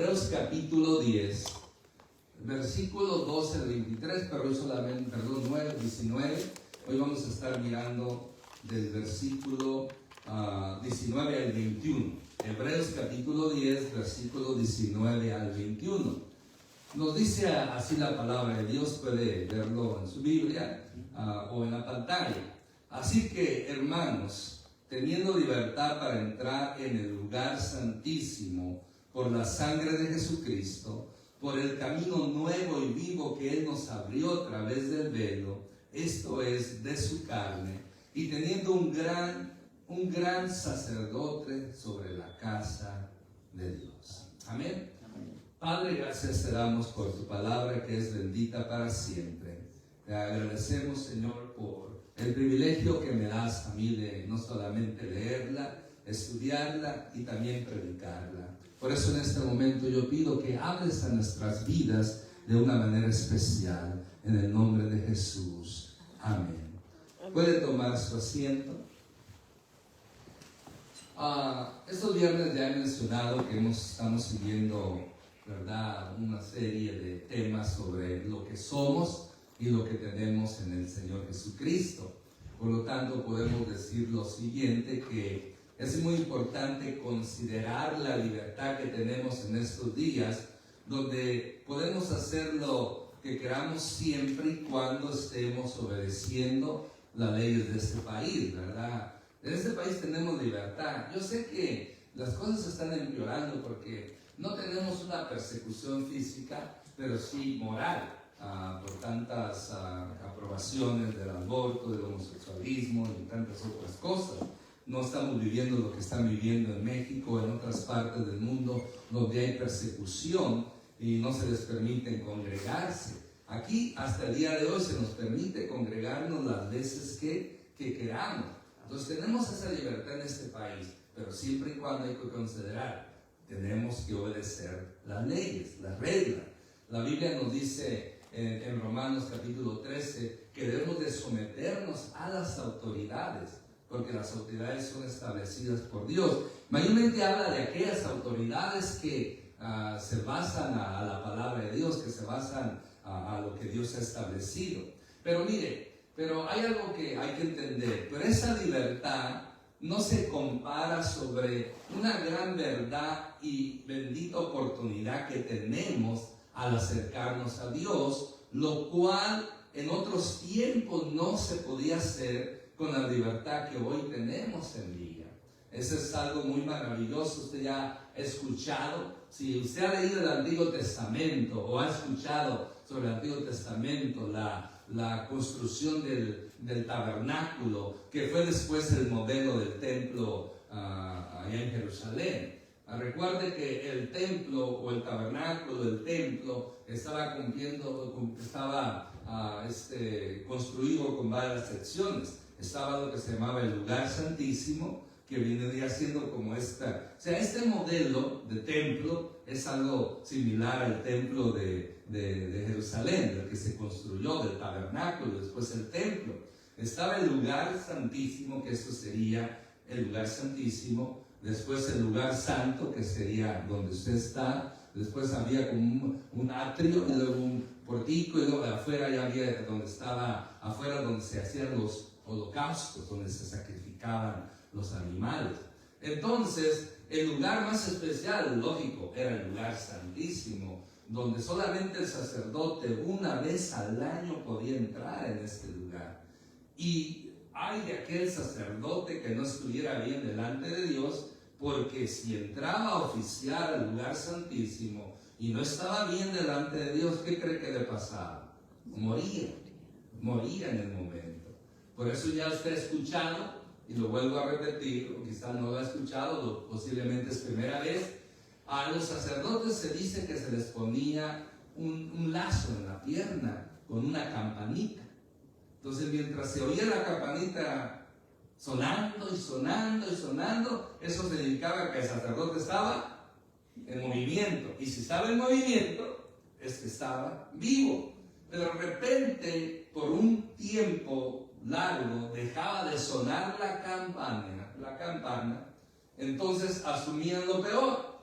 Hebreos capítulo 10, versículo 12 al 23, pero solamente, 9, 19. Hoy vamos a estar mirando del versículo 19 al 21. Hebreos capítulo 10, versículo 19 al 21. Nos dice así la palabra de Dios, puede verlo en su Biblia o en la pantalla. Así que, hermanos, teniendo libertad para entrar en el lugar santísimo por la sangre de Jesucristo, por el camino nuevo y vivo que Él nos abrió a través del velo, esto es, de su carne, y teniendo un gran sacerdote sobre la casa de Dios. Amén. Padre, gracias te damos por tu palabra que es bendita para siempre. Te agradecemos, Señor, por el privilegio que me das a mí de no solamente leerla, estudiarla y también predicarla. Por eso en este momento yo pido que hables a nuestras vidas de una manera especial, en el nombre de Jesús. Amén. ¿Puede tomar su asiento? Estos viernes ya he mencionado que estamos siguiendo, ¿verdad?, una serie de temas sobre lo que somos y lo que tenemos en el Señor Jesucristo. Por lo tanto, podemos decir lo siguiente, que es muy importante considerar la libertad que tenemos en estos días, donde podemos hacer lo que queramos siempre y cuando estemos obedeciendo las leyes de este país, ¿verdad? En este país tenemos libertad. Yo sé que las cosas están empeorando porque no tenemos una persecución física, pero sí moral, por tantas aprobaciones del aborto, del homosexualismo y tantas otras cosas. No estamos viviendo lo que están viviendo en México, en otras partes del mundo, donde hay persecución y no se les permite congregarse. Aquí, hasta el día de hoy, se nos permite congregarnos las veces que queramos. Entonces tenemos esa libertad en este país, pero siempre y cuando hay que considerar, tenemos que obedecer las leyes, las reglas. La Biblia nos dice en Romanos capítulo 13 que debemos de someternos a las autoridades, porque las autoridades son establecidas por Dios. Mayormente habla de aquellas autoridades que se basan a la palabra de Dios, que se basan a lo que Dios ha establecido. Pero mire, hay algo que hay que entender, pero esa libertad no se compara sobre una gran verdad y bendita oportunidad que tenemos al acercarnos a Dios, lo cual en otros tiempos no se podía hacer con la libertad que hoy tenemos en día. Eso es algo muy maravilloso. Usted ya ha escuchado, si usted ha leído el Antiguo Testamento o ha escuchado sobre el Antiguo Testamento la construcción del tabernáculo, que fue después el modelo del templo allá en Jerusalén. Recuerde que el templo o el tabernáculo del templo estaba construido con varias secciones. Estaba lo que se llamaba el lugar santísimo, que viene siendo como esta. O sea, este modelo de templo es algo similar al templo de Jerusalén, del que se construyó, del tabernáculo, después el templo. Estaba el lugar santísimo, que eso sería el lugar santísimo. Después el lugar santo, que sería donde usted está. Después había como un atrio y luego un portico, y luego afuera ya había donde se hacían los holocaustos, donde se sacrificaban los animales. Entonces, el lugar más especial, lógico, era el lugar santísimo, donde solamente el sacerdote una vez al año podía entrar en este lugar. Y ay de aquel sacerdote que no estuviera bien delante de Dios, porque si entraba a oficiar al lugar santísimo y no estaba bien delante de Dios, ¿qué cree que le pasaba? Moría en el momento. Por eso ya usted ha escuchado, y lo vuelvo a repetir, o quizás no lo ha escuchado, posiblemente es primera vez, a los sacerdotes se dice que se les ponía un lazo en la pierna con una campanita. Entonces, mientras se oía la campanita sonando y sonando y sonando, eso significaba que el sacerdote estaba en movimiento. Y si estaba en movimiento, es que estaba vivo. Pero de repente, por un tiempo largo, dejaba de sonar la campana, entonces asumían lo peor.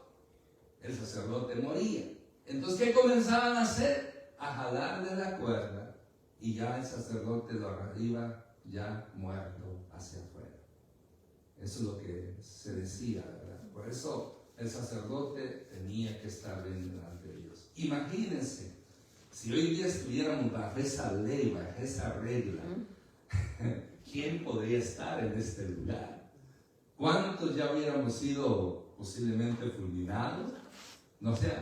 el sacerdote moría. Entonces, ¿qué comenzaban a hacer? A jalar de la cuerda, y ya el sacerdote lo iba ya muerto hacia afuera. Eso es lo que se decía, ¿verdad? Por eso el sacerdote tenía que estar bien delante de Dios. Imagínense, si hoy día estuviéramos bajo esa ley, bajo esa regla, ¿quién podría estar en este lugar? ¿Cuántos ya hubiéramos sido posiblemente fulminados? No sé,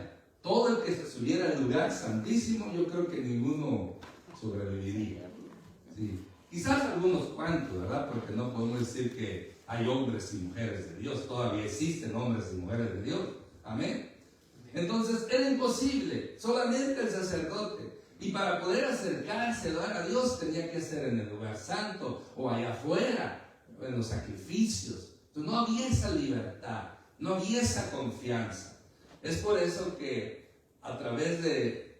todo el que se subiera al lugar santísimo, yo creo que ninguno sobreviviría. Sí. Quizás algunos cuantos, ¿verdad? Porque no podemos decir que hay hombres y mujeres de Dios. Todavía existen hombres y mujeres de Dios. Amén. Entonces era imposible, solamente el sacerdote. Y para poder acercarse a Dios tenía que ser en el lugar santo o allá afuera, en los sacrificios. Entonces no había esa libertad, no había esa confianza. Es por eso que a través de,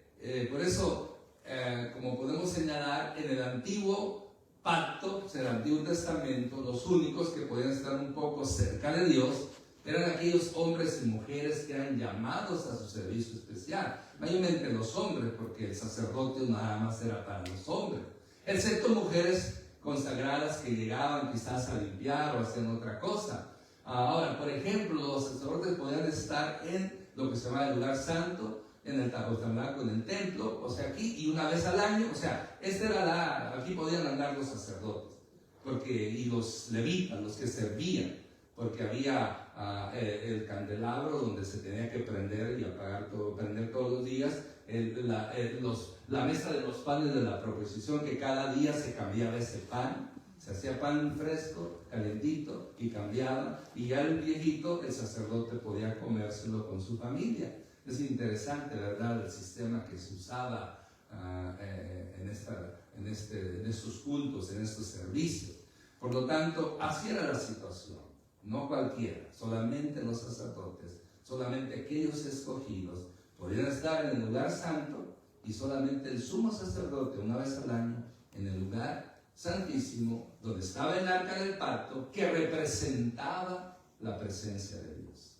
como podemos señalar, en el antiguo pacto, en el Antiguo Testamento, los únicos que podían estar un poco cerca de Dios eran aquellos hombres y mujeres que eran llamados a su servicio especial. Mayormente los hombres, porque el sacerdote nada más era para los hombres, excepto mujeres consagradas que llegaban quizás a limpiar o hacían otra cosa. Ahora, por ejemplo, los sacerdotes podían estar en lo que se llama el lugar santo, en el tabernáculo, en el templo, o sea, aquí, y una vez al año, o sea, aquí podían andar los sacerdotes, y los levitas, los que servían, porque había el candelabro donde se tenía que prender y apagar todo, prender todos los días, la mesa de los panes de la proposición, que cada día se cambiaba ese pan, se hacía pan fresco, calentito, y cambiaba, y ya el viejito, el sacerdote podía comérselo con su familia. Es interesante, ¿verdad?, el sistema que se usaba en estos cultos, en estos servicios. Por lo tanto, así era la situación. No cualquiera, solamente los sacerdotes, solamente aquellos escogidos podían estar en el lugar santo, y solamente el sumo sacerdote una vez al año en el lugar santísimo, donde estaba el arca del pacto, que representaba la presencia de Dios.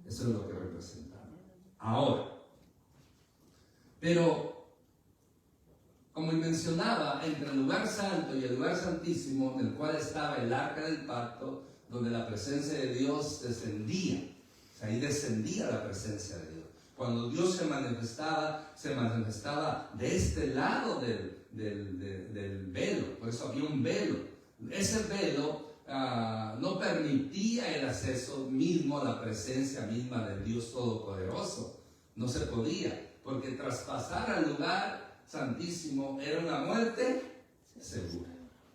Eso es lo que representaba. Ahora, pero como mencionaba, entre el lugar santo y el lugar santísimo, en el cual estaba el arca del pacto, donde la presencia de Dios descendía, o sea, ahí descendía la presencia de Dios. Cuando Dios se manifestaba de este lado del velo, por eso había un velo. Ese velo no permitía el acceso mismo a la presencia misma del Dios Todopoderoso. No se podía, porque traspasar al lugar santísimo era una muerte segura.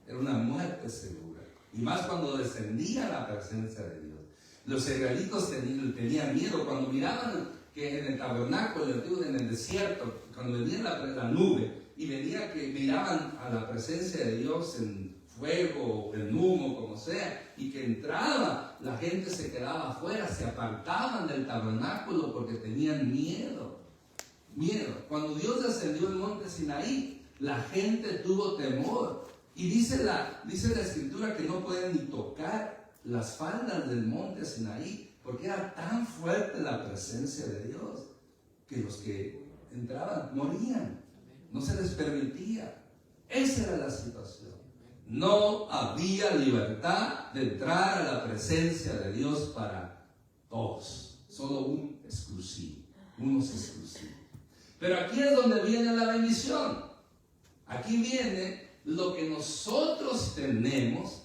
Era una muerte segura. Y más cuando descendía la presencia de Dios. Los israelitas tenían miedo cuando miraban que en el tabernáculo, en el desierto, cuando venía la nube y venía que miraban a la presencia de Dios en fuego, en humo, como sea, y que entraba, la gente se quedaba afuera, se apartaban del tabernáculo porque tenían miedo. Cuando Dios descendió el monte Sinaí, la gente tuvo temor. Y dice la Escritura que no podían ni tocar las faldas del monte Sinaí, porque era tan fuerte la presencia de Dios, que los que entraban morían. No se les permitía. Esa era la situación. No había libertad de entrar a la presencia de Dios para todos. Solo unos exclusivos. Pero aquí es donde viene la bendición. Aquí viene lo que nosotros tenemos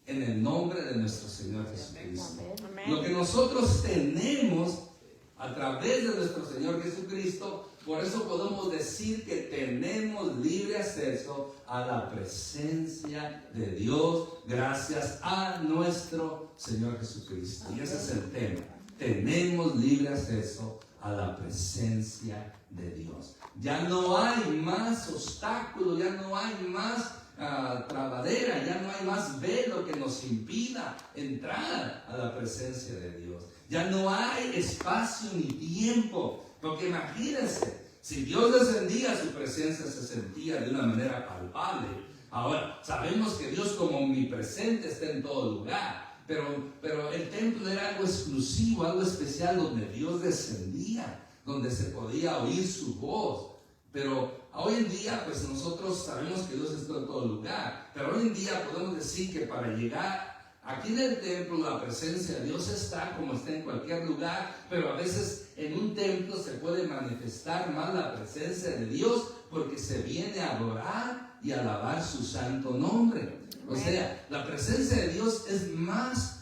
en el nombre de nuestro Señor Jesucristo. Lo que nosotros tenemos a través de nuestro Señor Jesucristo. Por eso podemos decir que tenemos libre acceso a la presencia de Dios gracias a nuestro Señor Jesucristo. Y ese es el tema. Tenemos libre acceso a la presencia de Dios. Ya no hay más obstáculos, ya no hay más trabadera, ya no hay más velo que nos impida entrar a la presencia de Dios. Ya no hay espacio ni tiempo, porque imagínense, si Dios descendía, su presencia se sentía de una manera palpable. Ahora, sabemos que Dios como omnipresente está en todo lugar. pero el templo era algo exclusivo, algo especial, donde Dios descendía, donde se podía oír su voz. Pero hoy en día, pues nosotros sabemos que Dios está en todo lugar, pero hoy en día podemos decir que para llegar aquí en el templo, la presencia de Dios está como está en cualquier lugar, pero a veces en un templo se puede manifestar más la presencia de Dios porque se viene a adorar y alabar su santo nombre. O sea, la presencia de Dios es más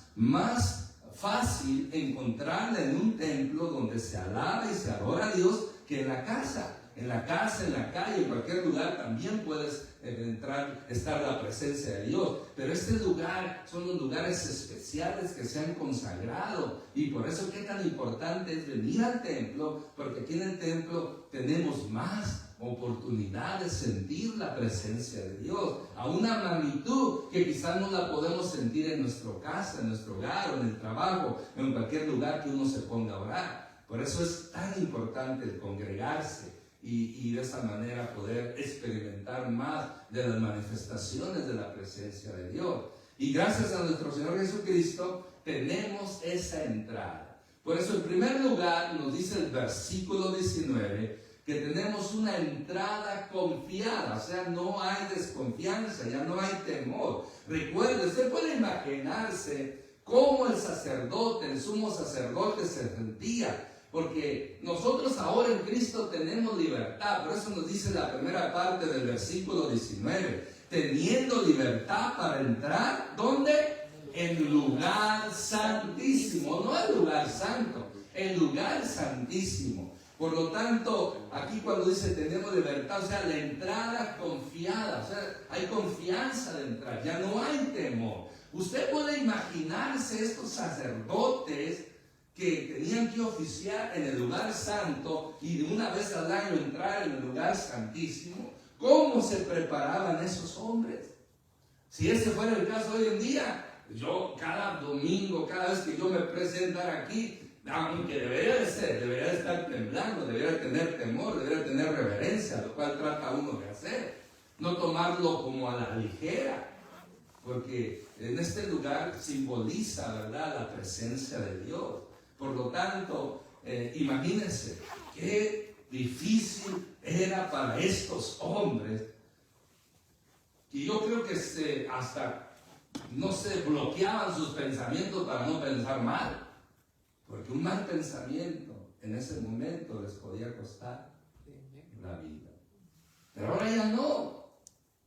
fácil encontrarla en un templo donde se alaba y se adora a Dios que en la casa. En la casa, en la calle, en cualquier lugar también puedes estar la presencia de Dios. Pero este lugar son los lugares especiales que se han consagrado. Y por eso qué tan importante es venir al templo, porque aquí en el templo tenemos más oportunidad de sentir la presencia de Dios a una magnitud que quizás no la podemos sentir en nuestra casa, en nuestro hogar o en el trabajo, o en cualquier lugar que uno se ponga a orar. Por eso es tan importante el congregarse y de esa manera poder experimentar más de las manifestaciones de la presencia de Dios. Y gracias a nuestro Señor Jesucristo tenemos esa entrada. Por eso en primer lugar nos dice el versículo 19 que tenemos una entrada confiada, o sea, no hay desconfianza, ya no hay temor. Recuerde, usted puede imaginarse cómo el sacerdote, el sumo sacerdote se sentía, porque nosotros ahora en Cristo tenemos libertad. Por eso nos dice la primera parte del versículo 19, teniendo libertad para entrar, ¿dónde? En lugar santísimo, no el lugar santo, el lugar santísimo. Por lo tanto, aquí cuando dice tenemos libertad, o sea, la entrada confiada, o sea, hay confianza de entrar, ya no hay temor. Usted puede imaginarse estos sacerdotes que tenían que oficiar en el lugar santo y de una vez al año entrar en el lugar santísimo. ¿Cómo se preparaban esos hombres? Si ese fuera el caso hoy en día, yo cada domingo, cada vez que yo me presentara aquí, aunque debería de estar temblando, debería de tener temor, debería de tener reverencia, lo cual trata uno de hacer, no tomarlo como a la ligera, porque en este lugar simboliza, ¿verdad?, la presencia de Dios. Por lo tanto, imagínense qué difícil era para estos hombres, que yo creo que hasta no se bloqueaban sus pensamientos para no pensar mal, porque un mal pensamiento en ese momento les podía costar la vida. Pero ahora ya no.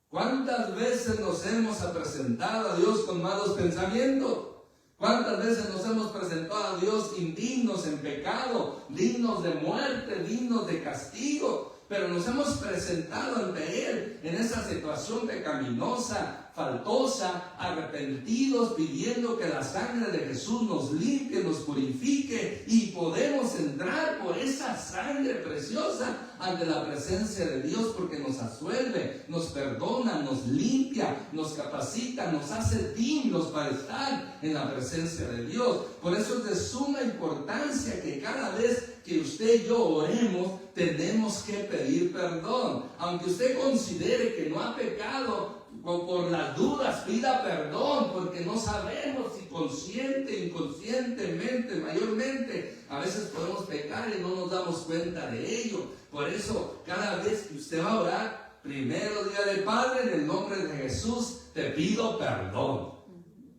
¿Cuántas veces nos hemos presentado a Dios con malos pensamientos? ¿Cuántas veces nos hemos presentado a Dios indignos en pecado, dignos de muerte, dignos de castigo? Pero nos hemos presentado ante Él en esa situación pecaminosa, faltosa, arrepentidos, pidiendo que la sangre de Jesús nos limpie, nos purifique y podemos entrar por esa sangre preciosa ante la presencia de Dios, porque nos absuelve, nos perdona, nos limpia, nos capacita, nos hace dignos para estar en la presencia de Dios. Por eso es de suma importancia que cada vez que usted y yo oremos, tenemos que pedir perdón. Aunque usted considere que no ha pecado, por las dudas pida perdón, porque no sabemos si consciente, inconscientemente, mayormente, a veces podemos pecar y no nos damos cuenta de ello. Por eso, cada vez que usted va a orar, primero dígale: Padre, en el nombre de Jesús, te pido perdón.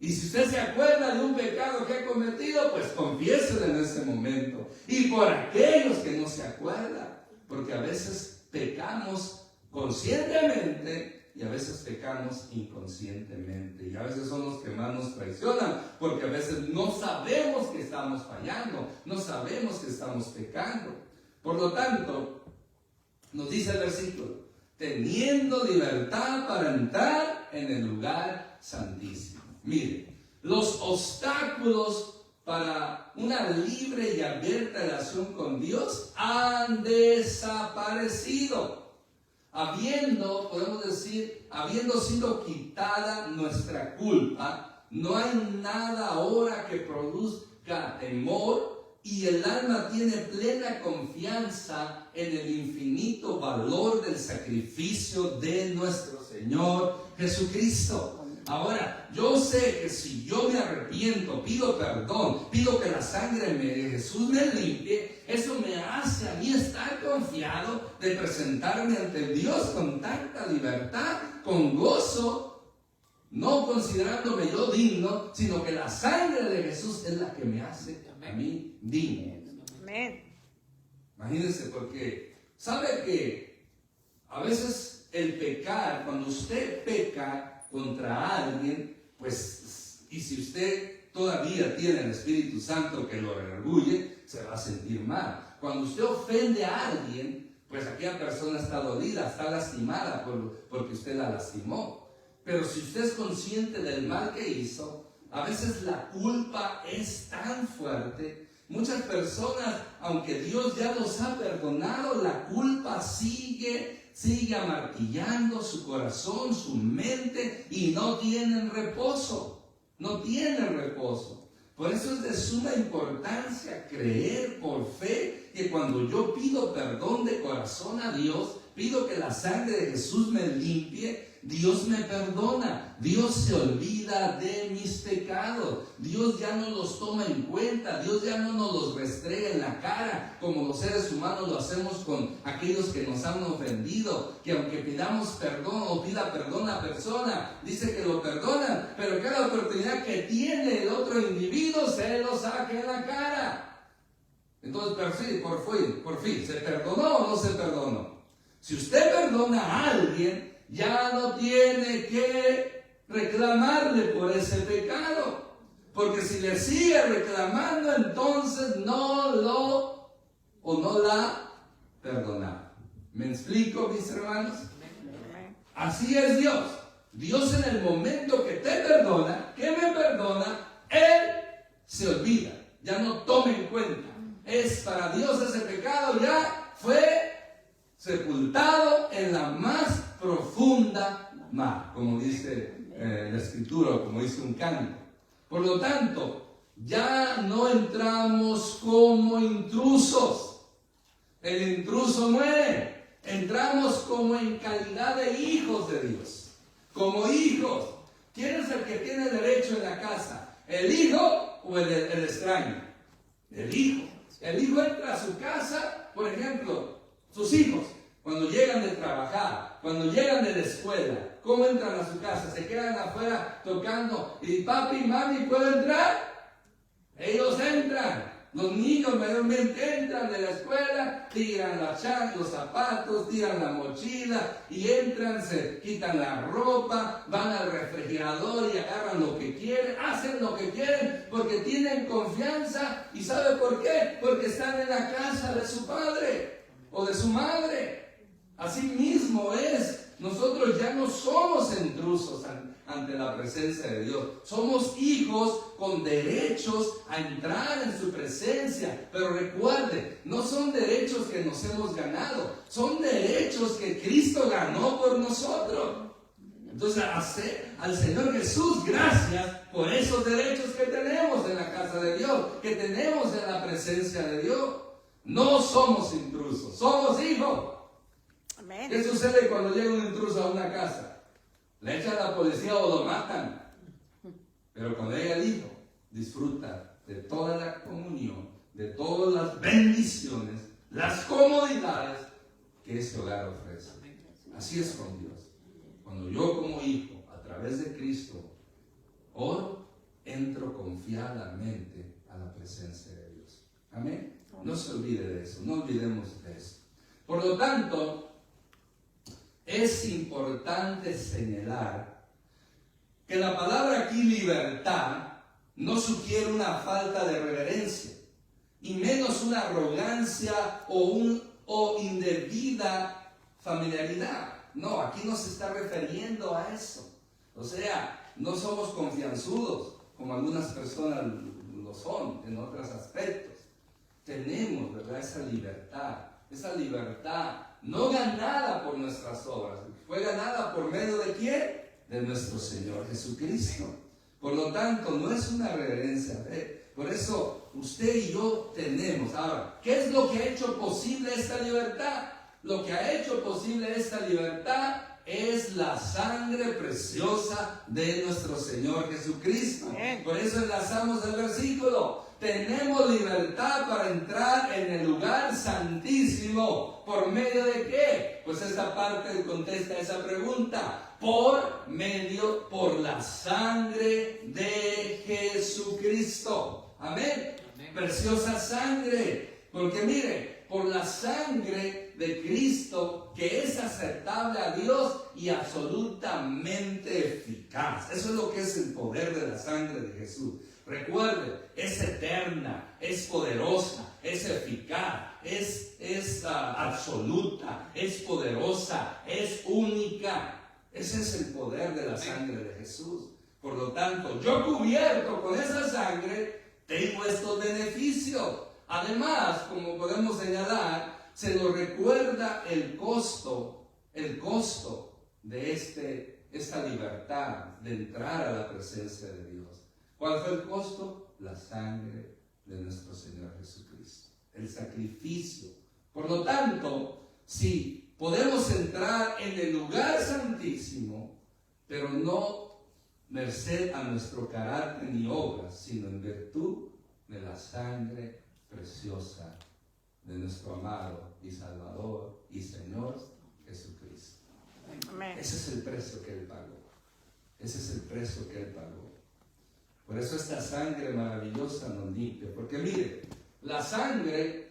Y si usted se acuerda de un pecado que ha cometido, pues confiéselo en ese momento. Y por aquellos que no se acuerdan, porque a veces pecamos conscientemente y a veces pecamos inconscientemente. Y a veces son los que más nos traicionan, porque a veces no sabemos que estamos fallando, no sabemos que estamos pecando. Por lo tanto, nos dice el versículo, teniendo libertad para entrar en el lugar santísimo. Mire, los obstáculos para una libre y abierta relación con Dios han desaparecido. Podemos decir, habiendo sido quitada nuestra culpa, no hay nada ahora que produzca temor y el alma tiene plena confianza en el infinito valor del sacrificio de nuestro Señor Jesucristo. Ahora, yo sé que si yo me arrepiento, pido perdón, pido que la sangre de Jesús me limpie, eso me hace a mí estar confiado de presentarme ante Dios con tanta libertad, con gozo, no considerándome yo digno, sino que la sangre de Jesús es la que me hace a mí digno. Amén. Imagínense, porque sabe que a veces el pecar, cuando usted peca contra alguien, pues, y si usted todavía tiene el Espíritu Santo que lo redarguye, se va a sentir mal. Cuando usted ofende a alguien, pues aquella persona está dolida, está lastimada porque usted la lastimó. Pero si usted es consciente del mal que hizo, a veces la culpa es tan fuerte. Muchas personas, aunque Dios ya los ha perdonado, la culpa sigue amartillando su corazón, su mente, y no tienen reposo. No tienen reposo. Por eso es de suma importancia creer por fe que cuando yo pido perdón de corazón a Dios, pido que la sangre de Jesús me limpie, Dios me perdona, Dios se olvida de mis pecados, Dios ya no los toma en cuenta, Dios ya no nos los restrega en la cara como los seres humanos lo hacemos con aquellos que nos han ofendido, que aunque pidamos perdón o pida perdón a la persona, dice que lo perdonan, pero cada oportunidad que tiene el otro individuo se lo saca en la cara. Entonces, por fin, ¿se perdonó o no se perdonó? Si usted perdona a alguien, ya no tiene que reclamarle por ese pecado. Porque si le sigue reclamando, entonces no la perdona. ¿Me explico, mis hermanos? Así es Dios. Dios en el momento que te perdona, que me perdona, Él se olvida. Ya no toma en cuenta. Es para Dios ese pecado ya fue sepultado en la más profunda mar, como dice la escritura, como dice un cántico. Por lo tanto, ya no entramos como intrusos. El intruso muere. Entramos como en calidad de hijos de Dios. Como hijos. ¿Quién es el que tiene derecho en la casa? ¿El hijo o el extraño? El hijo. El hijo entra a su casa, por ejemplo, sus hijos, cuando llegan de trabajar, cuando llegan de la escuela, ¿cómo entran a su casa? Se quedan afuera tocando y papi, mami, ¿puedo entrar? Ellos entran. Los niños mayormente entran de la escuela, tiran los zapatos, tiran la mochila y entran, se quitan la ropa, van al refrigerador y agarran lo que quieren, hacen lo que quieren porque tienen confianza. ¿Y sabe por qué? Porque están en la casa de su padre o de su madre. Así mismo es. Nosotros ya no somos intrusos ante la presencia de Dios. Somos hijos con derechos a entrar en su presencia. Pero recuerde, no son derechos que nos hemos ganado. Son derechos que Cristo ganó por nosotros. Entonces, al Señor Jesús, gracias por esos derechos que tenemos en la casa de Dios, que tenemos en la presencia de Dios. No somos intrusos, somos hijos. Amén. ¿Qué sucede cuando llega un intruso a una casa? Le echan a la policía o lo matan. Pero cuando llega el hijo, disfruta de toda la comunión, de todas las bendiciones, las comodidades que ese hogar ofrece. Así es con Dios. Cuando yo como hijo, a través de Cristo, oro, entro confiadamente a la presencia de Dios. Amén. No se olvide de eso, no olvidemos de eso. Por lo tanto, es importante señalar que la palabra aquí libertad no sugiere una falta de reverencia y menos una arrogancia o indebida familiaridad. No, aquí no se está refiriendo a eso. O sea, no somos confianzudos como algunas personas lo son en otros aspectos. Tenemos, ¿verdad?, esa libertad no ganada por nuestras obras, fue ganada por medio de ¿quién? De nuestro Señor Jesucristo. Por lo tanto, no es una reverencia. Por eso usted y yo tenemos. Ahora, ¿qué es lo que ha hecho posible esta libertad? Lo que ha hecho posible esta libertad es la sangre preciosa de nuestro Señor Jesucristo. Por eso enlazamos el versículo. Tenemos libertad para entrar en el lugar santísimo. ¿Por medio de qué? Pues esta parte contesta esa pregunta. Por la sangre de Jesucristo. Amén. Preciosa sangre. Porque mire, por la sangre de Cristo, que es aceptable a Dios y absolutamente eficaz. Eso es lo que es el poder de la sangre de Jesús. Recuerde, es eterna, es poderosa, es eficaz, es absoluta, es poderosa, es única. Ese es el poder de la sangre de Jesús. Por lo tanto, yo cubierto con esa sangre, tengo estos beneficios. Además, como podemos señalar, se nos recuerda el costo de esta libertad de entrar a la presencia de Dios. ¿Cuál fue el costo? La sangre de nuestro Señor Jesucristo, el sacrificio. Por lo tanto, sí, podemos entrar en el lugar santísimo, pero no merced a nuestro carácter ni obras, sino en virtud de la sangre preciosa de nuestro amado y Salvador y Señor Jesucristo. Amén. Ese es el precio que Él pagó. Ese es el precio que Él pagó. Por eso esta sangre maravillosa nos limpia. Porque mire, la sangre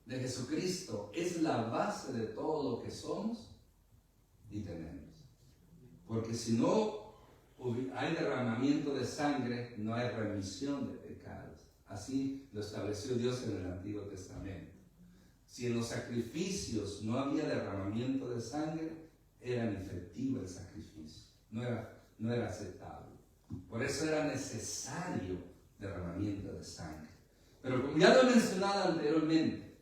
de Jesucristo es la base de todo lo que somos y tenemos. Porque si no hay derramamiento de sangre, no hay remisión de pecados. Así lo estableció Dios en el Antiguo Testamento. Si en los sacrificios no había derramamiento de sangre, era inefectivo el sacrificio. No era aceptable. Por eso era necesario derramamiento de sangre. Pero como ya lo he mencionado anteriormente,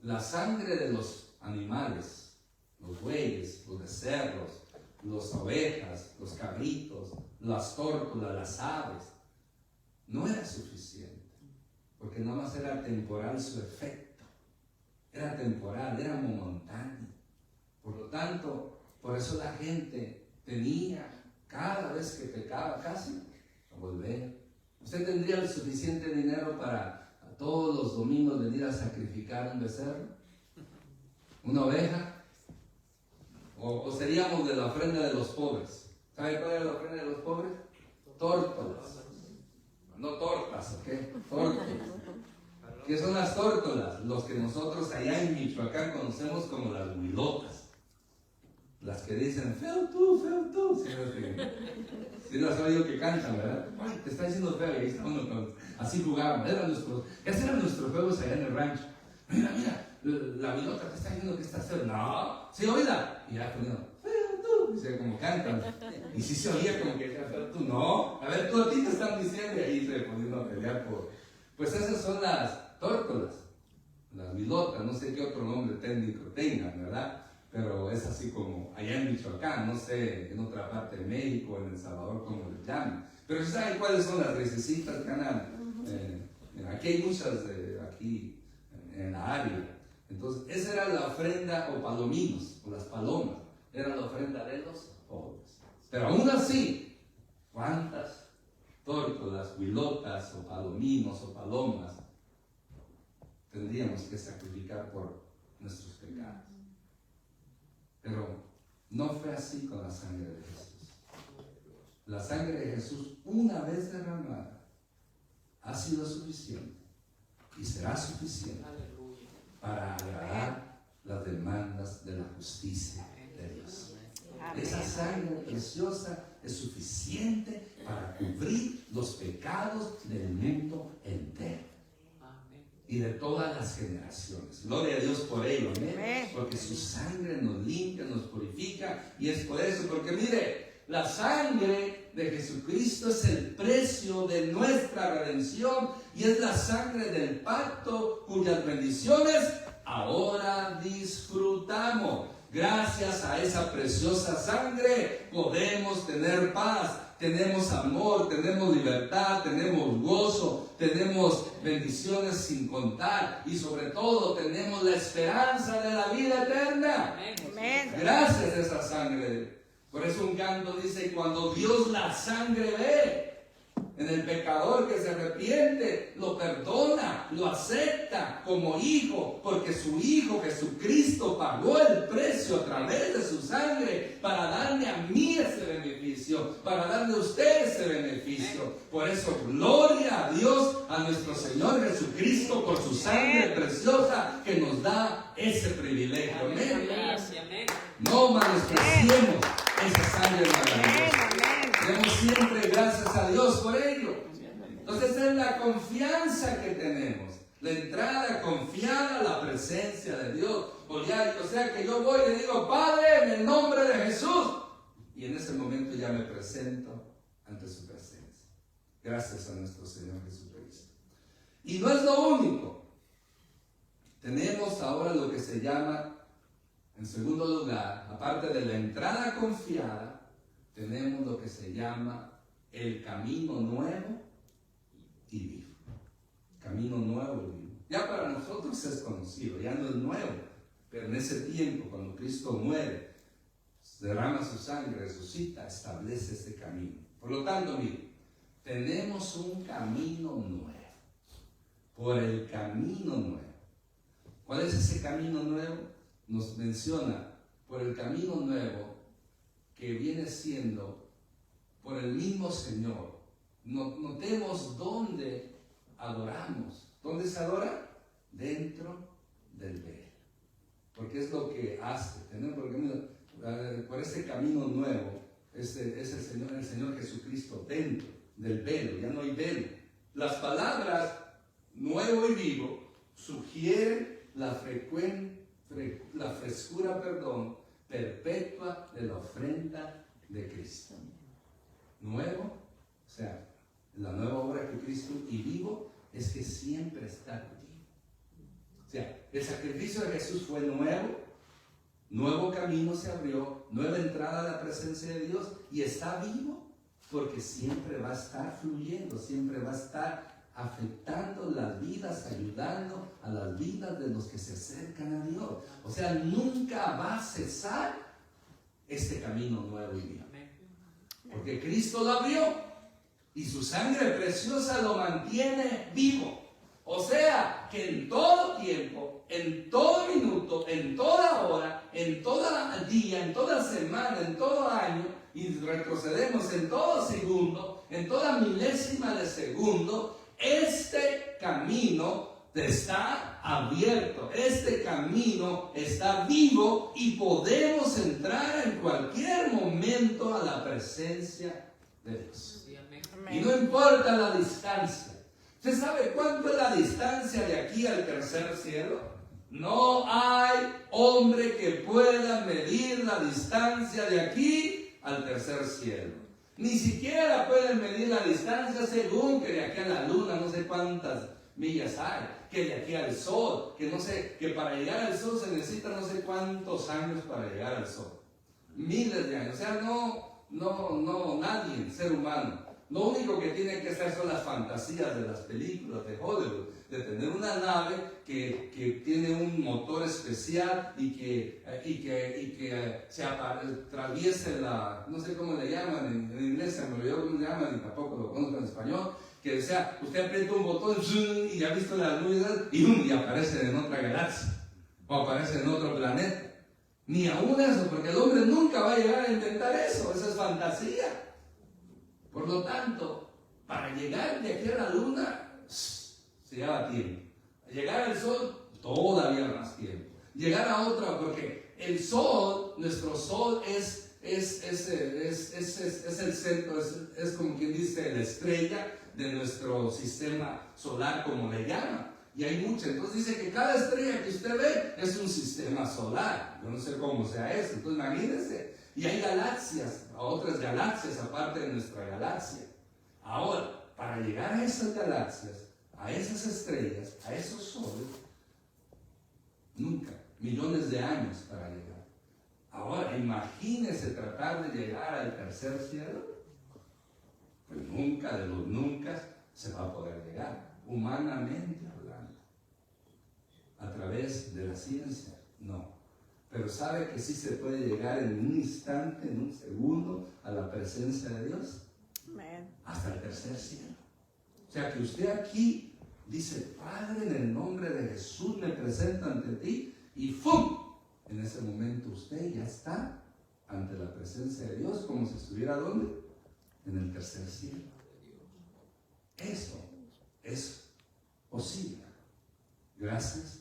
la sangre de los animales, los bueyes, los becerros, las ovejas, los cabritos, las tórtolas, las aves, no era suficiente. Porque nada más era temporal su efecto. Era temporal, era momentáneo. Por lo tanto, por eso la gente tenía, cada vez que pecaba casi, a volver. ¿Usted tendría el suficiente dinero para todos los domingos venir a sacrificar un becerro? ¿Una oveja? ¿O seríamos de la ofrenda de los pobres? ¿Sabe cuál es la ofrenda de los pobres? Tórtolas. No tortas, ¿ok? Tórtolas. ¿Qué son las tórtolas? Los que nosotros allá en Michoacán conocemos como las huilotas. Las que dicen, feo tú, feo tú. Sí, las oigo que cantan, ¿verdad? Ay, te está diciendo feo. Y ahí está uno así jugaban. ¿Qué eran nuestros juegos allá en el rancho? Mira, la huilota te está diciendo que estás feo. No, sí, oíla. Y ya poniendo, feo tú. Y se como cantan. Y sí se oía como que era feo tú. No, a ver, tú a ti te están diciendo. Y ahí se poniendo a pelear por... Pues esas son las tórtolas, las huilotas. No sé qué otro nombre técnico tengan, ¿verdad? Pero es así como allá en Michoacán, no sé, en otra parte de México, en El Salvador, como les llaman. Pero ¿saben cuáles son las recesitas, canal? Aquí hay muchas, aquí en la área. Entonces, esa era la ofrenda, o palominos, o las palomas, era la ofrenda de los pobres. Pero aún así, ¿cuántas tórtolas, huilotas, o palominos, o palomas tendríamos que sacrificar por nuestros pecados? Pero no fue así con la sangre de Jesús. La sangre de Jesús, una vez derramada, ha sido suficiente y será suficiente para agradar las demandas de la justicia de Dios. Esa sangre preciosa es suficiente para cubrir los pecados del mundo entero y de todas las generaciones. Gloria a Dios por ello, ¿eh? Porque su sangre nos limpia, nos purifica, y es por eso, porque mire, la sangre de Jesucristo es el precio de nuestra redención y es la sangre del pacto cuyas bendiciones ahora disfrutamos. Gracias a esa preciosa sangre podemos tener paz, tenemos amor, tenemos libertad, tenemos gozo, tenemos bendiciones sin contar y sobre todo tenemos la esperanza de la vida eterna. Amén. Gracias a esa sangre. Por eso un canto dice, cuando Dios la sangre ve en el pecador que se arrepiente, lo perdona, lo acepta como hijo, porque su Hijo Jesucristo pagó el precio a través de su sangre para darme a mí ese beneficio, para darle a usted ese beneficio. Por eso, gloria a Dios, a nuestro Señor Jesucristo, por su sangre preciosa que nos da ese privilegio. Amén. No menospreciemos esa sangre maravillosa. Demos siempre gracias a Dios por ello. Entonces es la confianza que tenemos, la entrada confiada a la presencia de Dios. O sea que yo voy y le digo, Padre, en el nombre de Jesús. Y en ese momento ya me presento ante su presencia. Gracias a nuestro Señor Jesucristo. Y no es lo único. Tenemos ahora lo que se llama, en segundo lugar, aparte de la entrada confiada, tenemos lo que se llama el camino nuevo y vivo. Camino nuevo y vivo. Ya para nosotros es conocido, ya no es nuevo, pero en ese tiempo, cuando Cristo muere, derrama su sangre, resucita, establece ese camino. Por lo tanto, mire, tenemos un camino nuevo. Por el camino nuevo. ¿Cuál es ese camino nuevo? Nos menciona por el camino nuevo que viene siendo por el mismo Señor. Notemos dónde adoramos. ¿Dónde se adora? Dentro del velo. Porque es lo que hace. Por ese camino nuevo es el Señor Jesucristo dentro del velo. Ya no hay velo. Las palabras nuevo y vivo sugieren la frescura, perpetua de la ofrenda de Cristo. Nuevo, o sea, la nueva obra que Cristo, y vivo es que siempre está contigo. O sea, el sacrificio de Jesús fue nuevo camino se abrió, nueva entrada a la presencia de Dios, y está vivo porque siempre va a estar fluyendo, siempre va a estar afectando las vidas, ayudando a las vidas de los que se acercan a Dios. O sea, nunca va a cesar este camino nuevo y vivo. Porque Cristo lo abrió y su sangre preciosa lo mantiene vivo. O sea, que en todo tiempo, en todo minuto, en toda hora, en todo día, en toda semana, en todo año, y retrocedemos en todo segundo, en toda milésima de segundo, este camino está abierto, este camino está vivo y podemos entrar en cualquier momento a la presencia de Dios. Y no importa la distancia. ¿Usted sabe cuánto es la distancia de aquí al tercer cielo? No hay hombre que pueda medir la distancia de aquí al tercer cielo. Ni siquiera pueden medir la distancia según que de aquí a la luna no sé cuántas millas hay, que de aquí al sol, que no sé, que para llegar al sol se necesita no sé cuántos años para llegar al sol. Miles de años. O sea, nadie, ser humano. Lo único que tiene que hacer son las fantasías de las películas de Hollywood, de tener una nave que tiene un motor especial y que se atraviese no sé cómo le llaman en inglés, se me olvidó cómo le llaman y tampoco lo conozco en español, que sea, usted aprieta un botón y ya ha visto las luces y aparece en otra galaxia o aparece en otro planeta. Ni aún eso, porque el hombre nunca va a llegar a intentar eso es fantasía. Por lo tanto, para llegar de aquí a la luna, se lleva tiempo. Llegar al sol, todavía más tiempo. Llegar a otra, porque el sol, nuestro sol es el centro, es como quien dice la estrella de nuestro sistema solar, como le llaman. Y hay muchas. Entonces dice que cada estrella que usted ve es un sistema solar. Yo no sé cómo sea eso. Entonces imagínense. Y hay galaxias, otras galaxias aparte de nuestra galaxia. Ahora, para llegar a esas galaxias, a esas estrellas, a esos soles, nunca, millones de años para llegar. Ahora, imagínense tratar de llegar al tercer cielo. Pues nunca de los nunca se va a poder llegar, humanamente hablando. A través de la ciencia, no. Pero sabe que sí se puede llegar en un instante, en un segundo, a la presencia de Dios. Amén. Hasta el tercer cielo. O sea que usted aquí dice, Padre, en el nombre de Jesús me presento ante ti, y ¡fum! En ese momento usted ya está ante la presencia de Dios, como si estuviera ¿dónde? En el tercer cielo. Eso es posible gracias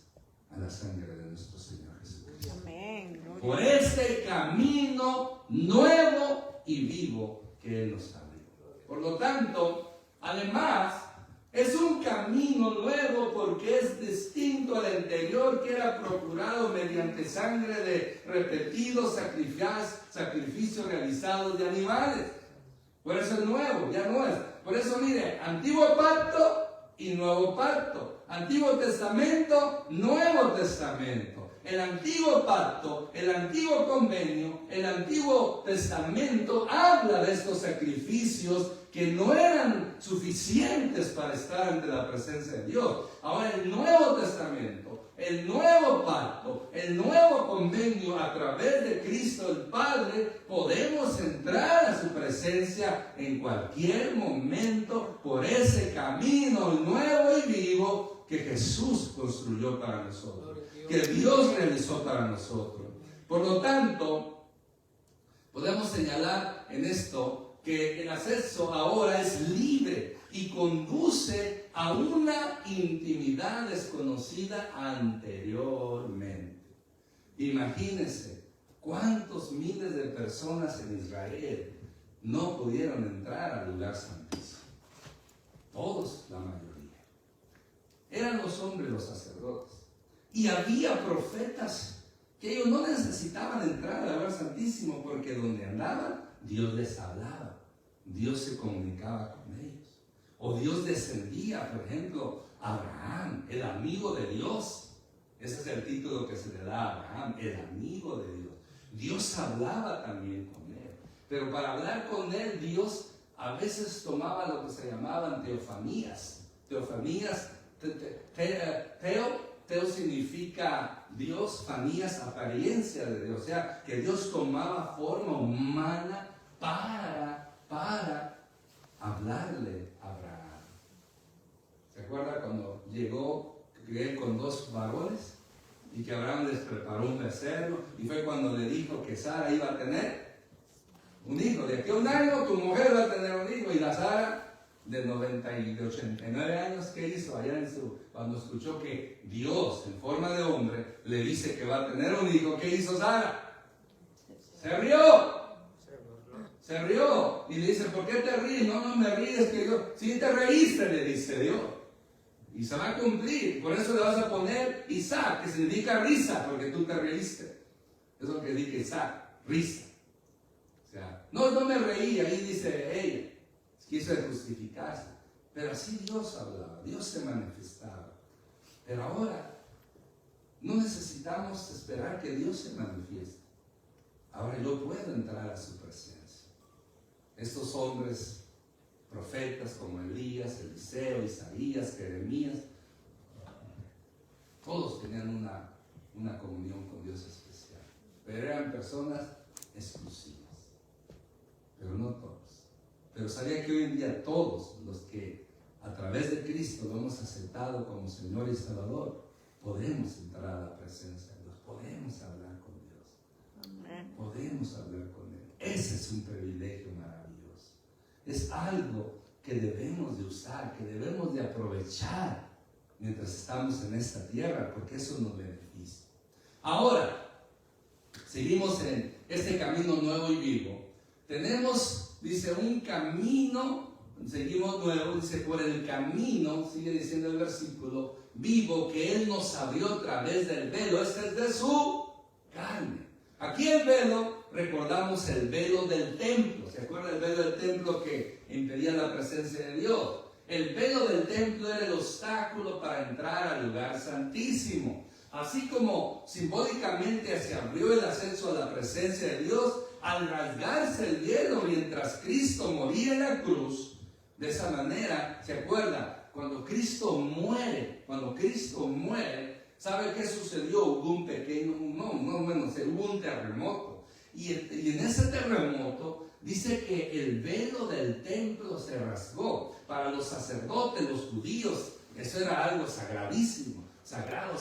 a la sangre de nuestro Señor Jesucristo. Amén. Por este camino nuevo y vivo que Él nos abrió. Por lo tanto, además, es un camino nuevo porque es distinto al anterior que era procurado mediante sangre de repetidos sacrificios realizados de animales. Por eso es nuevo, ya no es. Por eso mire, antiguo pacto y nuevo pacto. Antiguo Testamento, Nuevo Testamento. El antiguo pacto, el antiguo convenio, el antiguo testamento habla de estos sacrificios que no eran suficientes para estar ante la presencia de Dios. Ahora el Nuevo Testamento, el nuevo pacto, el nuevo convenio, a través de Cristo el Padre, podemos entrar a su presencia en cualquier momento por ese camino nuevo y vivo que Jesús construyó para nosotros, que Dios realizó para nosotros. Por lo tanto, podemos señalar en esto que el acceso ahora es libre y conduce a una intimidad desconocida anteriormente. Imagínense cuántos miles de personas en Israel no pudieron entrar al lugar santísimo. Todos, la mayoría. Eran los hombres los sacerdotes. Y había profetas que ellos no necesitaban entrar al lugar santísimo porque donde andaban, Dios les hablaba. Dios se comunicaba con ellos. O Dios descendía, por ejemplo, a Abraham, el amigo de Dios. Ese es el título que se le da a Abraham, el amigo de Dios. Dios hablaba también con él. Pero para hablar con él, Dios a veces tomaba lo que se llamaban teofanías. Teofanías, teo significa Dios, fanías, apariencia de Dios. O sea, que Dios tomaba forma humana para hablarle a Abraham. ¿Se acuerda cuando llegó él con dos varones? Y que Abraham les preparó un becerro. Y fue cuando le dijo que Sara iba a tener un hijo. De aquí a un año tu mujer va a tener un hijo. Y la Sara de 89 años, ¿qué hizo? Allá cuando escuchó que Dios, en forma de hombre, le dice que va a tener un hijo, ¿qué hizo Sara? Se rió. Se rió. Y le dice, ¿por qué te ríes? No me ríes, que Dios. Sí te reíste, le dice Dios. Y se va a cumplir. Por eso le vas a poner Isaac, que significa risa, porque tú te reíste. Eso es lo que dice Isaac, risa. O sea, no me reí, ahí dice ella. Quiso justificarse. Pero así Dios hablaba, Dios se manifestaba. Pero ahora no necesitamos esperar que Dios se manifieste. Ahora yo puedo entrar a su presencia. Estos hombres, profetas como Elías, Eliseo, Isaías, Jeremías, todos tenían una comunión con Dios especial. Pero eran personas exclusivas. Pero no todos. Pero sabía que hoy en día todos los que a través de Cristo lo hemos aceptado como Señor y Salvador, podemos entrar a la presencia de Dios, podemos hablar con Dios. Amén. Podemos hablar con Él. Ese es un privilegio maravilloso. Es algo que debemos de usar, que debemos de aprovechar mientras estamos en esta tierra, porque eso nos beneficia. Ahora, seguimos en este camino nuevo y vivo. Tenemos, dice, un camino, seguimos nuevo, dice, por el camino, sigue diciendo el versículo, vivo que Él nos abrió a través del velo. Este es de su carne. Aquí el velo, recordamos el velo del templo. ¿Se acuerda el velo del templo que impedía la presencia de Dios? El velo del templo era el obstáculo para entrar al lugar santísimo. Así como simbólicamente se abrió el acceso a la presencia de Dios, al rasgarse el velo mientras Cristo moría en la cruz, De esa manera, ¿se acuerda? Cuando Cristo muere, ¿sabe qué sucedió? Hubo un pequeño, hubo un terremoto. Y en ese terremoto dice que el velo del templo se rasgó. Para los sacerdotes, los judíos, eso era algo sagradísimo, sagrado,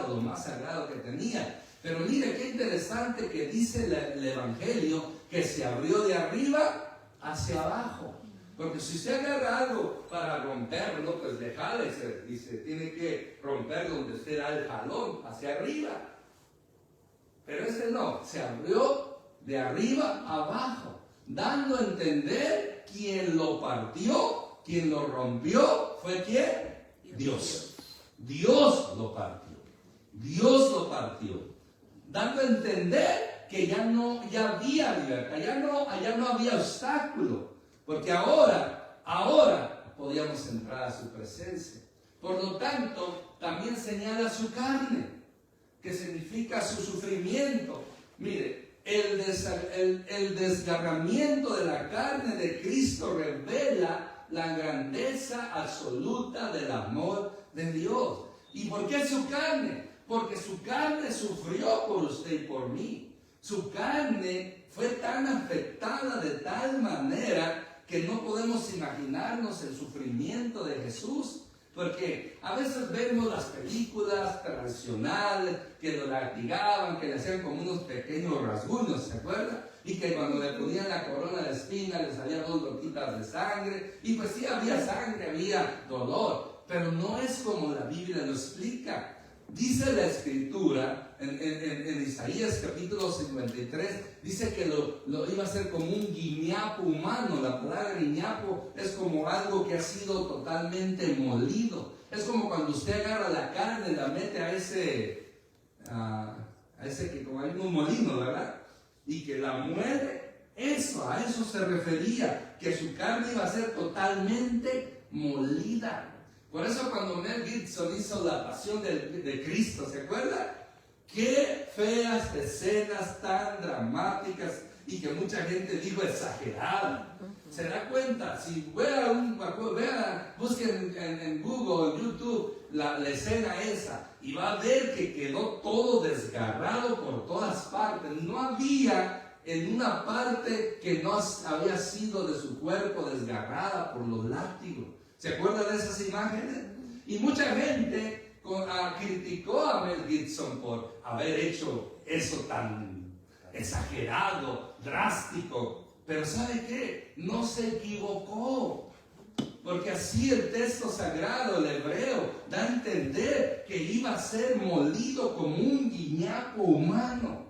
lo más sagrado que tenía. Pero mire qué interesante que dice el Evangelio, que se abrió de arriba hacia abajo. Porque si usted agarra algo para romperlo, pues le jale y se tiene que romper donde usted da el jalón, hacia arriba. Pero este no, se abrió de arriba abajo, dando a entender quién lo partió, quién lo rompió, ¿fue quién? Dios. Dios lo partió. Dios lo partió. Dando a entender que ya había libertad, ya no había obstáculo. Porque ahora podíamos entrar a su presencia. Por lo tanto, también señala su carne, que significa su sufrimiento. Mire, el desgarramiento de la carne de Cristo revela la grandeza absoluta del amor de Dios. ¿Y por qué su carne? Porque su carne sufrió por usted y por mí. Su carne fue tan afectada de tal manera que no podemos imaginarnos el sufrimiento de Jesús. Porque a veces vemos las películas tradicionales que lo latigaban, que le hacían como unos pequeños rasguños, ¿se acuerda? Y que cuando le ponían la corona de espinas le salían 2 gotitas de sangre. Y pues sí, había sangre, había dolor. Pero no es como la Biblia lo explica. Dice la Escritura, en Isaías capítulo 53, dice que lo iba a hacer como un guiñapo humano. La palabra guiñapo es como algo que ha sido totalmente molido. Es como cuando usted agarra la carne y la mete a ese que como hay un molino, ¿verdad? Y que la muele. A eso se refería, que su carne iba a ser totalmente molida. Por eso cuando Mel Gibson hizo La Pasión de Cristo, ¿se acuerda? Qué feas escenas tan dramáticas y que mucha gente dijo exageradas. ¿Se da cuenta? Si busquen en Google, en YouTube, la escena esa, y va a ver que quedó todo desgarrado por todas partes. No había en una parte que no había sido de su cuerpo desgarrada por los látigos. ¿Se acuerdan de esas imágenes? Y mucha gente criticó a Mel Gibson por haber hecho eso tan exagerado, drástico. Pero ¿sabe qué? No se equivocó. Porque así el texto sagrado, el hebreo, da a entender que iba a ser molido como un guiñapo humano.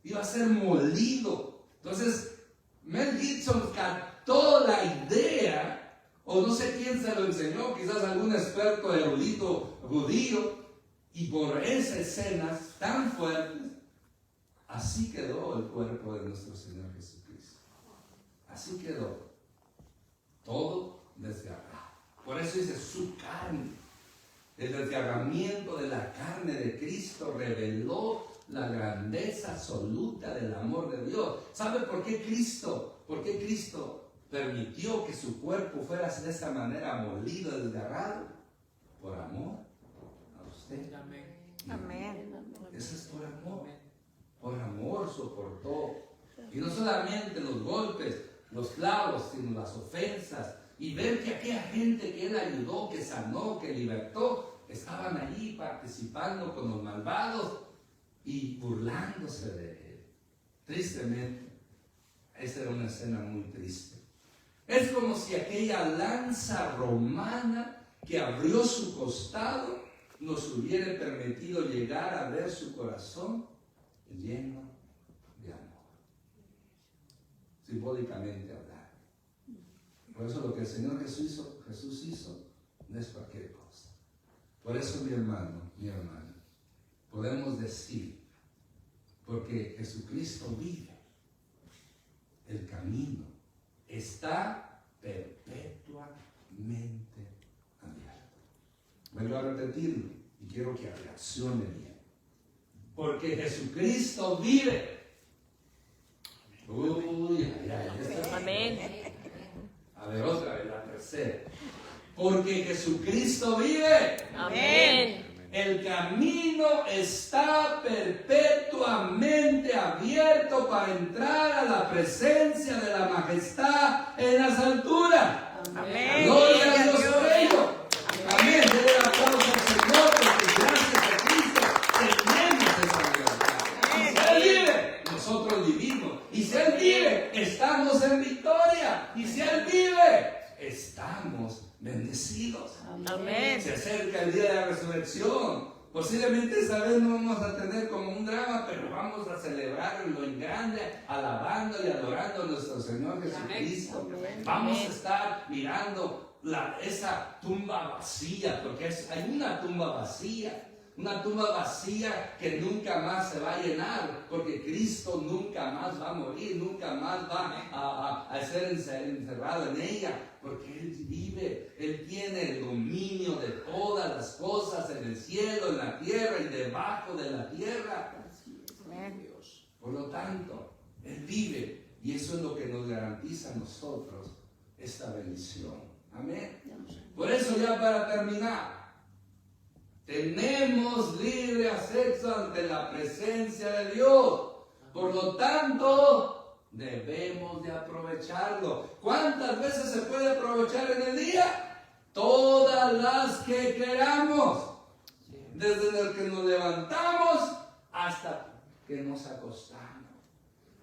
Iba a ser molido. Entonces, Mel Gibson captó la idea. O no sé quién se lo enseñó, quizás algún experto erudito judío, y por esas escenas tan fuertes, así quedó el cuerpo de nuestro Señor Jesucristo. Así quedó, todo desgarrado. Por eso dice su carne. El desgarramiento de la carne de Cristo reveló la grandeza absoluta del amor de Dios. ¿Sabe por qué Cristo permitió que su cuerpo fuera de esa manera molido, desgarrado? Por amor a usted. Amén. Eso es por amor. Por amor soportó. Y no solamente los golpes, los clavos, sino las ofensas. Y ver que aquella gente que él ayudó, que sanó, que libertó, estaban allí participando con los malvados y burlándose de él. Tristemente, esa era una escena muy triste. Es como si aquella lanza romana que abrió su costado nos hubiera permitido llegar a ver su corazón lleno de amor. Simbólicamente hablando. Por eso lo que el Señor Jesús hizo no es cualquier cosa. Por eso, mi hermano, podemos decir, porque Jesucristo vive, el camino está perpetuamente abierto. Vuelvo a repetirlo y quiero que reaccione bien. Porque Jesucristo vive. Uy, ay, ay, Amén. A ver, otra vez, la tercera. Porque Jesucristo vive. Amén. El camino está perpetuamente abierto para entrar a la presencia de la majestad en las alturas. Amén. Gloria a Dios por ello. Amén. Denle el aplauso al Señor porque gracias a Cristo tenemos esa libertad. Y si Él vive, nosotros vivimos. Y si Él vive, estamos en victoria. Y si Él vive, estamos bendecidos. Amén. Se acerca el día de la resurrección. Posiblemente esta vez no vamos a tener como un drama, pero vamos a celebrarlo en grande, alabando y adorando a nuestro Señor Jesucristo. Vamos a estar mirando esa tumba vacía, porque hay una tumba vacía. Una tumba vacía que nunca más se va a llenar, porque Cristo nunca más va a morir, nunca más va a ser encerrado en ella, porque Él vive, Él tiene el dominio de todas las cosas en el cielo, en la tierra y debajo de la tierra. Dios. Por lo tanto, Él vive y eso es lo que nos garantiza a nosotros esta bendición. Amén. Por eso ya para terminar, tenemos libre acceso ante la presencia de Dios. Por lo tanto, debemos de aprovecharlo. ¿Cuántas veces se puede aprovechar en el día? Todas las que queramos. Desde el que nos levantamos hasta que nos acostamos.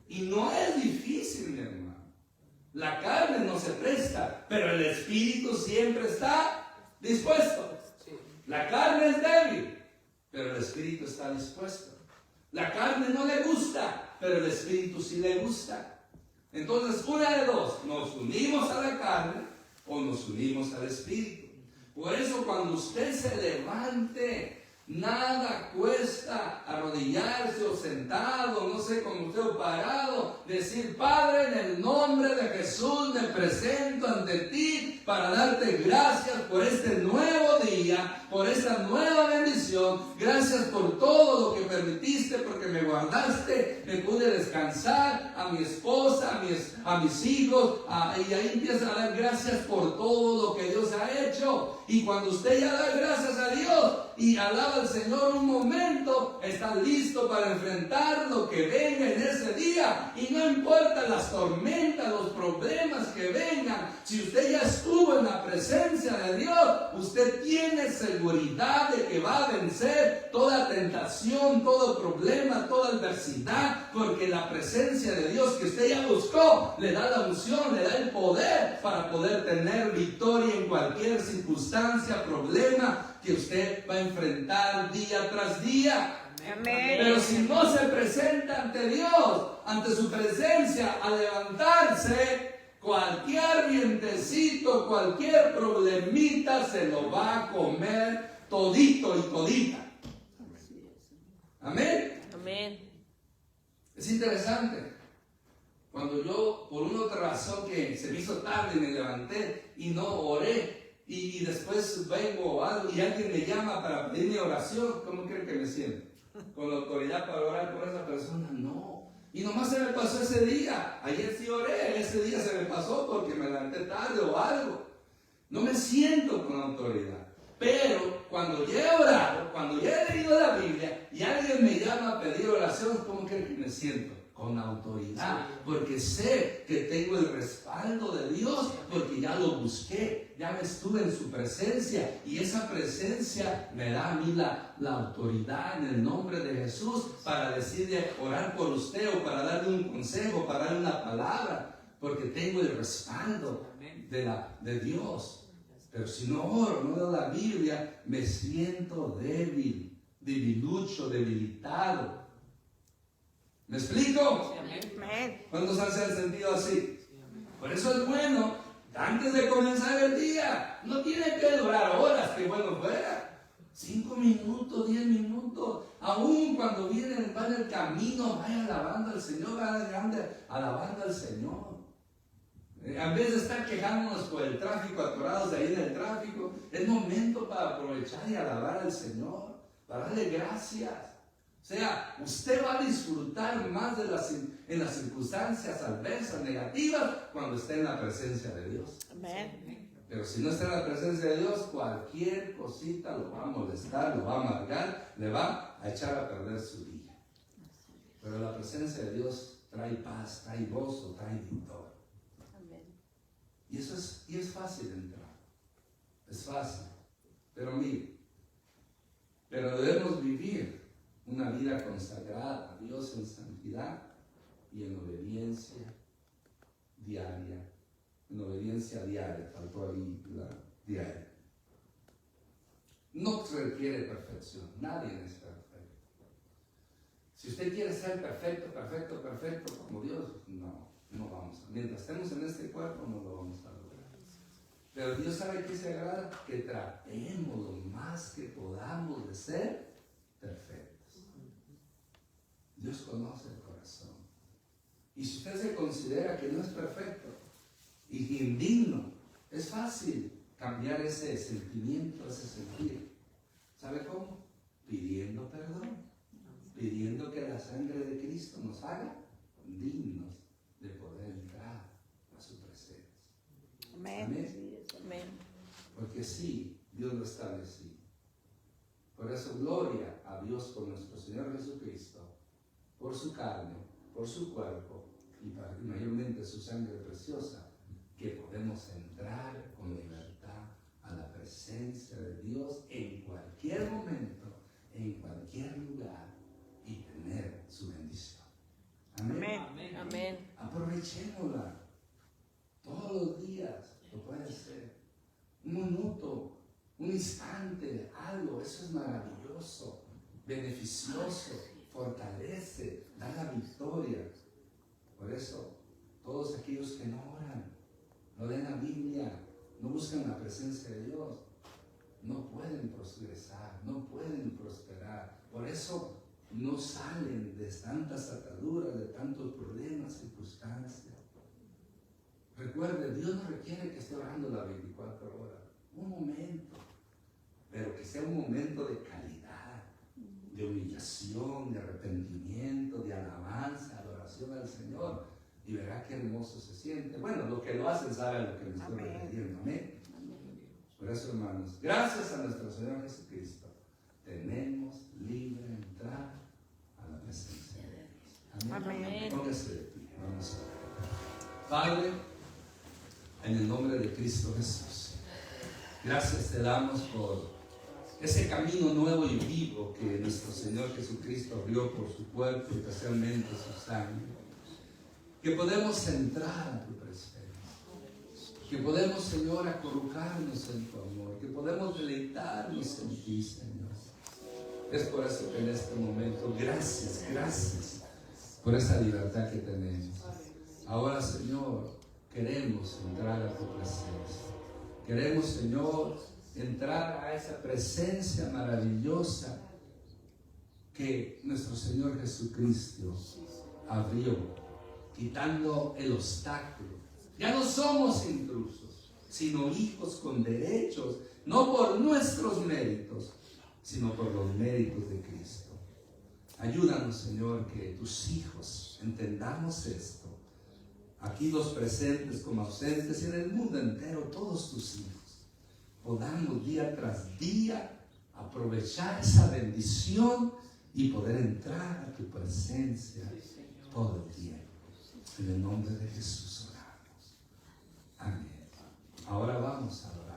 Y no es difícil, mi hermano. La carne no se presta, pero el espíritu siempre está dispuesto. La carne es débil, pero el espíritu está dispuesto. La carne no le gusta, pero el espíritu sí le gusta. Entonces, una de dos, nos unimos a la carne o nos unimos al espíritu. Por eso cuando usted se levante, nada cuesta arrodillarse o sentado, no sé, como usted o parado, decir: Padre, en el nombre de Jesús me presento ante ti para darte gracias por este nuevo día, por esta nueva bendición. Gracias por todo lo que permitiste, porque me guardaste, me pude descansar, a mi esposa, a mis hijos, y ahí empieza a dar gracias por todo lo que Dios ha hecho. Y cuando usted ya da gracias a Dios y alaba al Señor un momento, está listo para enfrentar lo que venga en ese día. Y no importa las tormentas, los problemas que vengan, si usted ya estuvo en la presencia de Dios, usted tiene seguridad de que va a vencer toda tentación, todo problema, toda adversidad, porque la presencia de Dios que usted ya buscó le da la unción, le da el poder para poder tener victoria en cualquier circunstancia, problema que usted va a enfrentar día tras día. Amén. Pero si no se presenta ante Dios, ante su presencia, a levantarse, cualquier vientecito, cualquier problemita se lo va a comer todito y todita. Amén. Amén. Es interesante. Cuando yo, por una otra razón que se me hizo tarde, me levanté y no oré, y después vengo o algo y alguien me llama para pedirme oración, ¿cómo creen que me siento? ¿Con la autoridad para orar por esa persona? No. Y nomás se me pasó ese día. Ayer sí oré, ese día se me pasó porque me levanté tarde o algo. No me siento con autoridad. Pero cuando ya he orado, cuando ya he leído la Biblia y alguien me llama a pedir oración, ¿cómo creen que me siento? Con autoridad, porque sé que tengo el respaldo de Dios, porque ya lo busqué, ya estuve en su presencia y esa presencia me da a mí la autoridad en el nombre de Jesús para decirle, orar por usted o para darle un consejo, para darle una palabra, porque tengo el respaldo de Dios. Pero si no oro, no leo la Biblia, me siento débil, debilucho, debilitado. ¿Me explico? Amén. ¿Cuántos se han sentido así? Por eso es bueno, antes de comenzar el día, no tiene que durar horas, que bueno fuera. 5 minutos, 10 minutos, aún cuando va en el camino, vaya alabando al Señor, vaya alabando al Señor. En vez de estar quejándonos por el tráfico, atorados de ahí en el tráfico, es momento para aprovechar y alabar al Señor, para darle gracias. O sea, usted va a disfrutar más en las circunstancias adversas, negativas, cuando esté en la presencia de Dios. Amén. Pero si no está en la presencia de Dios, cualquier cosita lo va a molestar, lo va a amargar, le va a echar a perder su día. Pero la presencia de Dios trae paz, trae gozo, trae victoria. Y es fácil entrar. Es fácil. Pero mire, debemos vivir una vida consagrada a Dios en santidad y en obediencia diaria. En obediencia diaria, faltó ahí la diaria. No se requiere perfección, nadie es perfecto. Si usted quiere ser perfecto como Dios, no vamos. Mientras estemos en este cuerpo, no lo vamos a lograr. Pero Dios sabe que se agrada, que tratemos lo más que podamos de ser perfectos. Dios conoce el corazón. Y si usted se considera que no es perfecto y indigno, es fácil cambiar ese sentimiento, ese sentir. ¿Sabe cómo? Pidiendo perdón. Pidiendo que la sangre de Cristo nos haga dignos de poder entrar a su presencia. Amén. Amén. Amén. Porque sí, Dios lo estableció. Por eso, gloria a Dios por nuestro Señor Jesucristo, por su carne, por su cuerpo y mayormente su sangre preciosa, que podemos entrar con libertad a la presencia de Dios en cualquier momento, en cualquier lugar y tener su bendición. Amén. Amén. Amén. Aprovechémosla todos los días, lo puede ser. Un minuto, un instante, algo, eso es maravilloso, beneficioso, fortalece, da la victoria. Por eso, todos aquellos que no oran, no leen la Biblia, no buscan la presencia de Dios, no pueden progresar, no pueden prosperar. Por eso no salen de tantas ataduras, de tantos problemas, circunstancias. Recuerde, Dios no requiere que esté orando las 24 horas, un momento, pero que sea un momento de calidad, de humillación, de arrepentimiento, de alabanza, adoración al Señor, y verá qué hermoso se siente. Bueno, los que lo hacen saben lo que me estoy refiriendo. Amén. Por eso, hermanos, gracias a nuestro Señor Jesucristo, tenemos libre entrada a la presencia de Dios. Amén. Amén. Póngase de pie, vamos a ver. Padre, en el nombre de Cristo Jesús, gracias te damos por ese camino nuevo y vivo que nuestro Señor Jesucristo abrió por su cuerpo, especialmente su sangre. Que podemos entrar a tu presencia, que podemos, Señor, acurrucarnos en tu amor, que podemos deleitarnos en ti, Señor. Es por eso que en este momento, gracias por esa libertad que tenemos. Ahora, Señor, queremos entrar a tu presencia. Queremos, Señor, entrar a esa presencia maravillosa que nuestro Señor Jesucristo abrió, quitando el obstáculo. Ya no somos intrusos, sino hijos con derechos, no por nuestros méritos, sino por los méritos de Cristo. Ayúdanos, Señor, que tus hijos entendamos esto. Aquí los presentes como ausentes y en el mundo entero, todos tus hijos, podamos día tras día aprovechar esa bendición y poder entrar a tu presencia todo el tiempo. En el nombre de Jesús oramos. Amén. Ahora vamos a orar.